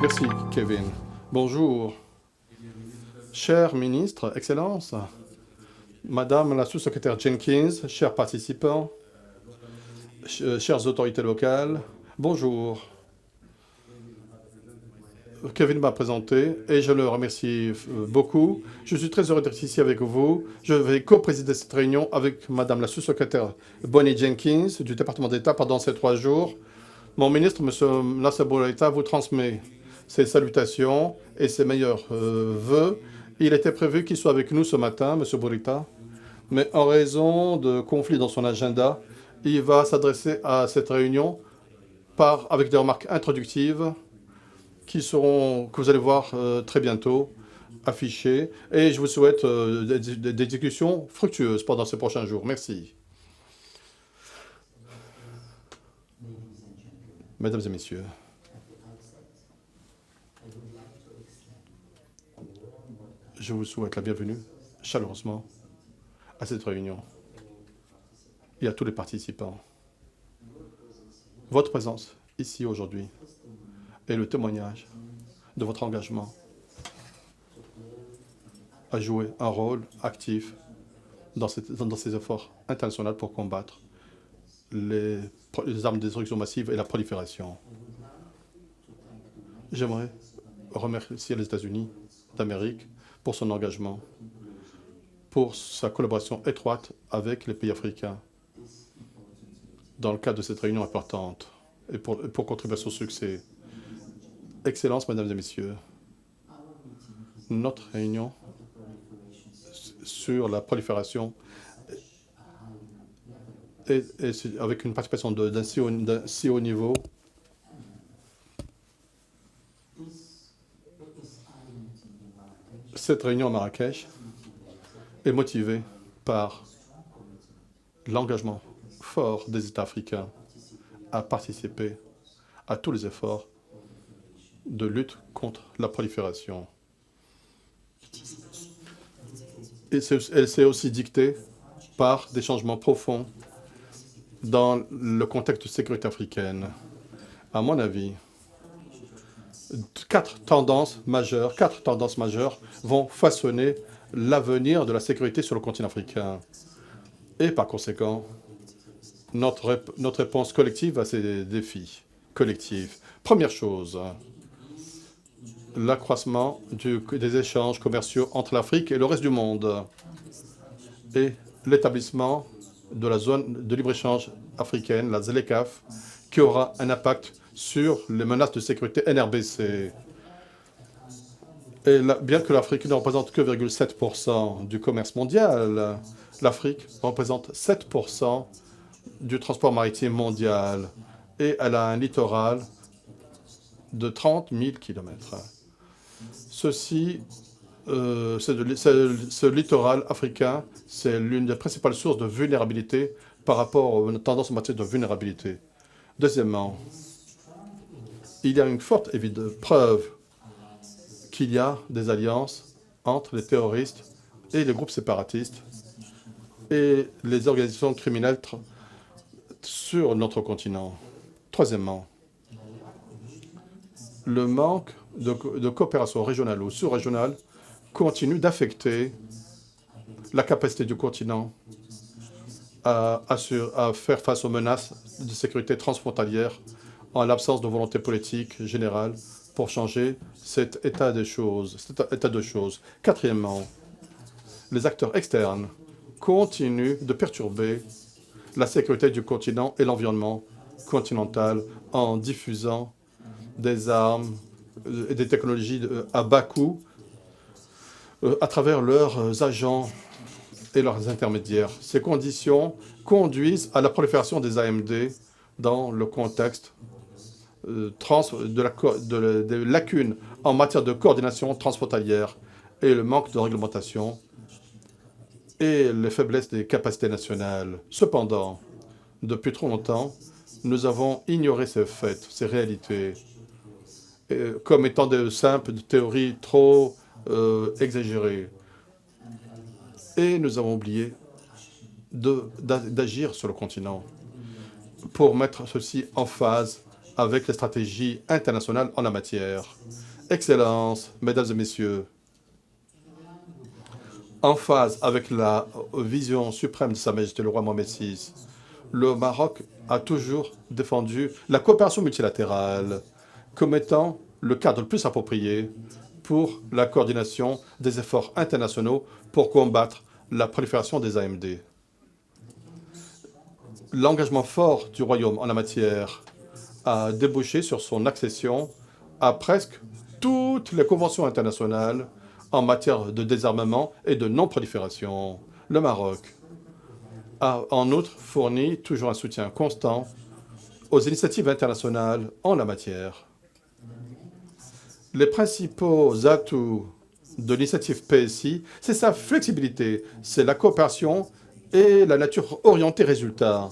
Merci, Kevin. Bonjour. Cher ministre, Excellence, Madame la sous-secrétaire Jenkins, chers participants, chères autorités locales, bonjour. Kevin m'a présenté et je le remercie beaucoup. Je suis très heureux d'être ici avec vous. Je vais co-présider cette réunion avec Madame la sous-secrétaire Bonnie Jenkins du département d'État pendant ces 3 jours. Mon ministre, M. Lassaboleta, vous transmet ses salutations et ses meilleurs vœux. Il était prévu qu'il soit avec nous ce matin, M. Boleta, mais en raison de conflits dans son agenda, il va s'adresser à cette réunion avec des remarques introductives que vous allez voir très bientôt affichées. Et je vous souhaite des discussions fructueuses pendant ces prochains jours. Merci. Mesdames et messieurs, je vous souhaite la bienvenue chaleureusement à cette réunion et à tous les participants. Votre présence ici aujourd'hui est le témoignage de votre engagement à jouer un rôle actif dans ces efforts internationaux pour combattre les armes de destruction massive et la prolifération. J'aimerais remercier les États-Unis d'Amérique pour son engagement, pour sa collaboration étroite avec les pays africains dans le cadre de cette réunion importante et pour contribuer à son succès. Excellences, Mesdames et Messieurs, notre réunion sur la prolifération avec une participation d'un si haut niveau cette réunion à Marrakech est motivée par l'engagement fort des États africains à participer à tous les efforts de lutte contre la prolifération. Et elle s'est aussi dictée par des changements profonds dans le contexte de sécurité africaine. À mon avis, quatre tendances majeures vont façonner l'avenir de la sécurité sur le continent africain. Et par conséquent, notre réponse collective à ces défis collectifs. Première chose, l'accroissement des échanges commerciaux entre l'Afrique et le reste du monde et l'établissement de la zone de libre-échange africaine, la ZLECAf, qui aura un impact sur les menaces de sécurité NRBC. Et bien que l'Afrique ne représente que 0,7% du commerce mondial, l'Afrique représente 7% du transport maritime mondial et elle a un littoral de 30 000 km. Ce littoral africain, c'est l'une des principales sources de vulnérabilité par rapport aux tendances en matière de vulnérabilité. Deuxièmement, il y a une forte preuve qu'il y a des alliances entre les terroristes et les groupes séparatistes et les organisations criminelles sur notre continent. Troisièmement, le manque de coopération régionale ou sous-régionale continue d'affecter la capacité du continent à faire face aux menaces de sécurité transfrontalière en l'absence de volonté politique générale pour changer cet état de choses. Quatrièmement, les acteurs externes continuent de perturber la sécurité du continent et l'environnement continental en diffusant des armes et des technologies à bas coût à travers leurs agents et leurs intermédiaires. Ces conditions conduisent à la prolifération des AMD dans le contexte des lacunes en matière de coordination transfrontalière et le manque de réglementation et les faiblesses des capacités nationales. Cependant, depuis trop longtemps, nous avons ignoré ces faits, ces réalités, comme étant de simples théories trop exagérées. Et nous avons oublié d'agir sur le continent pour mettre ceci en phase avec les stratégies internationales en la matière. Excellences, Mesdames et Messieurs, en phase avec la vision suprême de Sa Majesté le roi Mohamed VI, le Maroc a toujours défendu la coopération multilatérale comme étant le cadre le plus approprié pour la coordination des efforts internationaux pour combattre la prolifération des AMD. L'engagement fort du Royaume en la matière a débouché sur son accession à presque toutes les conventions internationales en matière de désarmement et de non-prolifération. Le Maroc a en outre fourni toujours un soutien constant aux initiatives internationales en la matière. Les principaux atouts de l'initiative PSI, c'est sa flexibilité, c'est la coopération et la nature orientée résultat.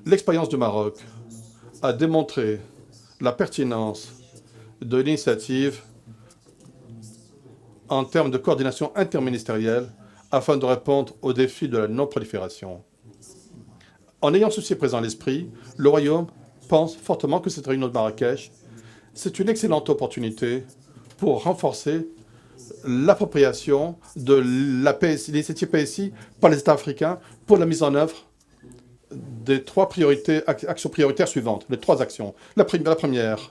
L'expérience du Maroc a démontré la pertinence de l'initiative en termes de coordination interministérielle afin de répondre aux défis de la non-prolifération. En ayant ceci présent à l'esprit, le Royaume pense fortement que cette réunion de Marrakech, c'est une excellente opportunité pour renforcer l'appropriation de l'initiative PSI par les États africains pour la mise en œuvre des trois actions prioritaires suivantes, les trois actions. La première,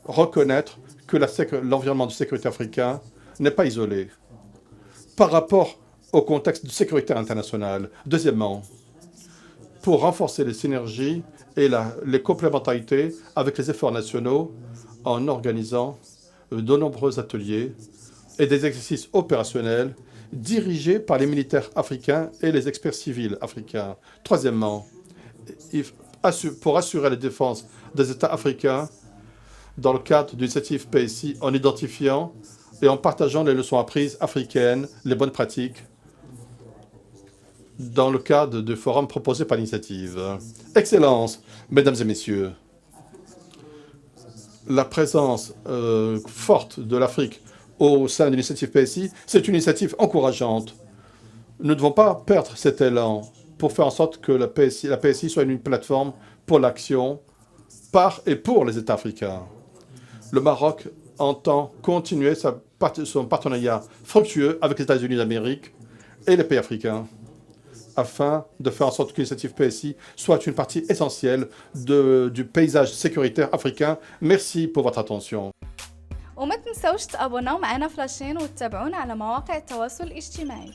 reconnaître que l'environnement de sécurité africain n'est pas isolé par rapport au contexte de sécurité internationale. Deuxièmement, pour renforcer les synergies et les complémentarités avec les efforts nationaux en organisant de nombreux ateliers et des exercices opérationnels dirigés par les militaires africains et les experts civils africains. Troisièmement, pour assurer la défense des États africains dans le cadre d'une initiative PSI en identifiant et en partageant les leçons apprises africaines, les bonnes pratiques, dans le cadre du forum proposé par l'initiative. Excellences, Mesdames et Messieurs, la présence forte de l'Afrique au sein de l'initiative PSI, c'est une initiative encourageante. Nous ne devons pas perdre cet élan pour faire en sorte que la PSI soit une plateforme pour l'action par et pour les États africains. Le Maroc entend continuer son partenariat fructueux avec les États-Unis d'Amérique et les pays africains afin de faire en sorte que l'initiative PSI soit une partie essentielle du paysage sécuritaire africain. Merci pour votre attention. وما تنسوش تابوناو معنا فلاشين وتتابعونا على مواقع التواصل الاجتماعي.